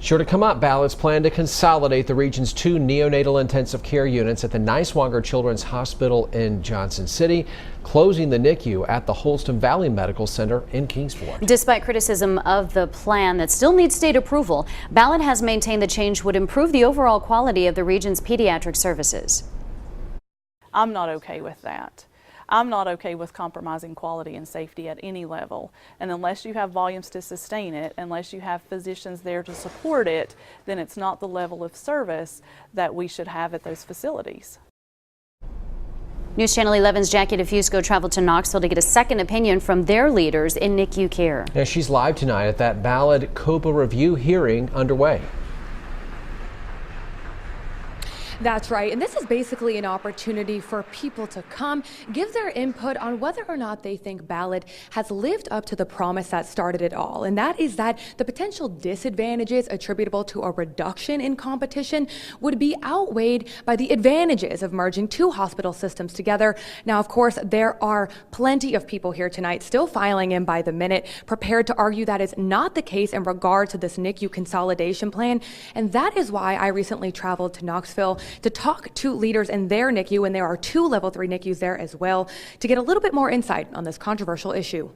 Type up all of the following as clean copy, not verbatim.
Sure to come up, ballots plan to consolidate the region's 2 neonatal intensive care units at the Niswonger Children's Hospital in Johnson City, closing the NICU at the Holston Valley Medical Center in Kingsport. Despite criticism of the plan that still needs state approval, Ballot has maintained the change would improve the overall quality of the region's pediatric services. I'm not okay with that. I'm not okay with compromising quality and safety at any level. And unless you have volumes to sustain it, unless you have physicians there to support it, then it's not the level of service that we should have at those facilities. News Channel 11's Jackie DeFusco traveled to Knoxville to get a second opinion from their leaders in NICU care. Yeah, she's live tonight at that Ballot COPA review hearing underway. That's right. And this is basically an opportunity for people to come, give their input on whether or not they think Ballot has lived up to the promise that started it all. And that is that the potential disadvantages attributable to a reduction in competition would be outweighed by the advantages of merging 2 hospital systems together. Now, of course, there are plenty of people here tonight still filing in by the minute, prepared to argue that is not the case in regard to this NICU consolidation plan. And that is why I recently traveled to Knoxville to talk to leaders in their NICU, and there are 2 level 3 NICUs there as well, to get a little bit more insight on this controversial issue.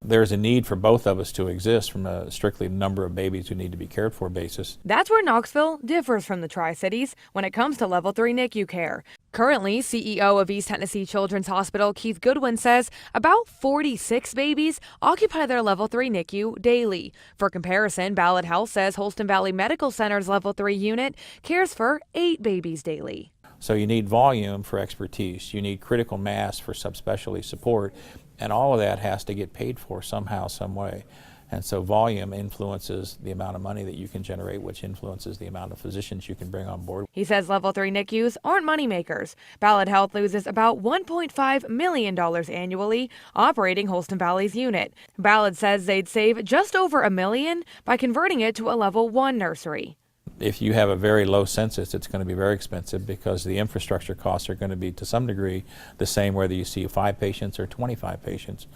There's a need for both of us to exist from a strictly number of babies who need to be cared for basis. That's where Knoxville differs from the Tri-Cities when it comes to level 3 NICU care. Currently, CEO of East Tennessee Children's Hospital, Keith Goodwin, says about 46 babies occupy their level 3 NICU daily. For comparison, Ballot Health says Holston Valley Medical Center's level 3 unit cares for 8 babies daily. So you need volume for expertise, you need critical mass for subspecialty support, and all of that has to get paid for somehow, some way. And so volume influences the amount of money that you can generate, which influences the amount of physicians you can bring on board. He says level 3 NICUs aren't moneymakers. Ballot Health loses about $1.5 million annually operating Holston Valley's unit. Ballot says they'd save just over $1 million by converting it to a level 1 nursery. If you have a very low census, it's going to be very expensive because the infrastructure costs are going to be, to some degree, the same whether you see 5 patients or 25 patients.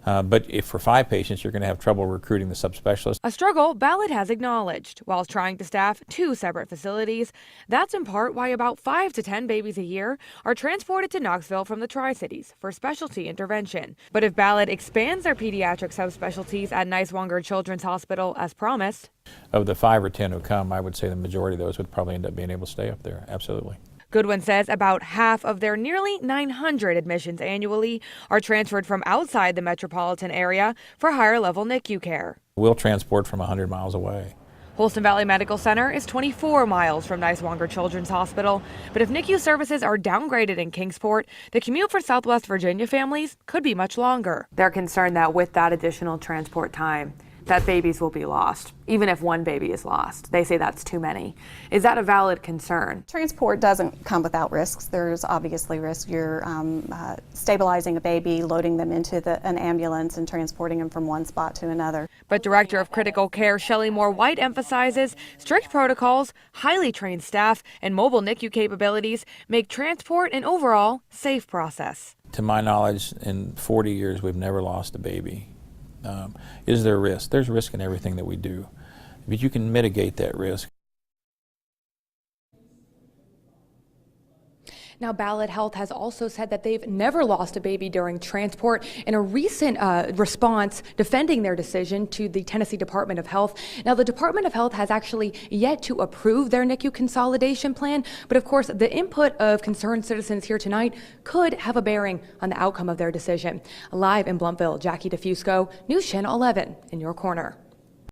But if for 5 patients, you're going to have trouble recruiting the subspecialists. A struggle Ballot has acknowledged while trying to staff 2 separate facilities. That's in part why about 5 to 10 babies a year are transported to Knoxville from the Tri-Cities for specialty intervention. But if Ballot expands their pediatric subspecialties at Niswonger Children's Hospital as promised, of the 5 or 10 who come, I would say the majority of those would probably end up being able to stay up there. Absolutely. Goodwin says about half of their nearly 900 admissions annually are transferred from outside the metropolitan area for higher level NICU care. We'll transport from 100 miles away. Holston Valley Medical Center is 24 miles from Niswonger Children's Hospital, but if NICU services are downgraded in Kingsport, the commute for Southwest Virginia families could be much longer. They're concerned that with that additional transport time, that babies will be lost, even if 1 baby is lost. They say that's too many. Is that a valid concern? Transport doesn't come without risks. There's obviously risk. You're stabilizing a baby, loading them into an ambulance and transporting them from one spot to another. But Director of Critical Care Shelley Moore-White emphasizes strict protocols, highly trained staff, and mobile NICU capabilities make transport an overall safe process. To my knowledge, in 40 years, we've never lost a baby. Is there risk? There's risk in everything that we do, but you can mitigate that risk. Now, Ballot Health has also said that they've never lost a baby during transport in a recent response defending their decision to the Tennessee Department of Health. Now, the Department of Health has actually yet to approve their NICU consolidation plan, but of course, the input of concerned citizens here tonight could have a bearing on the outcome of their decision. Live in Blumpville, Jackie DeFusco, News Channel 11 in your corner.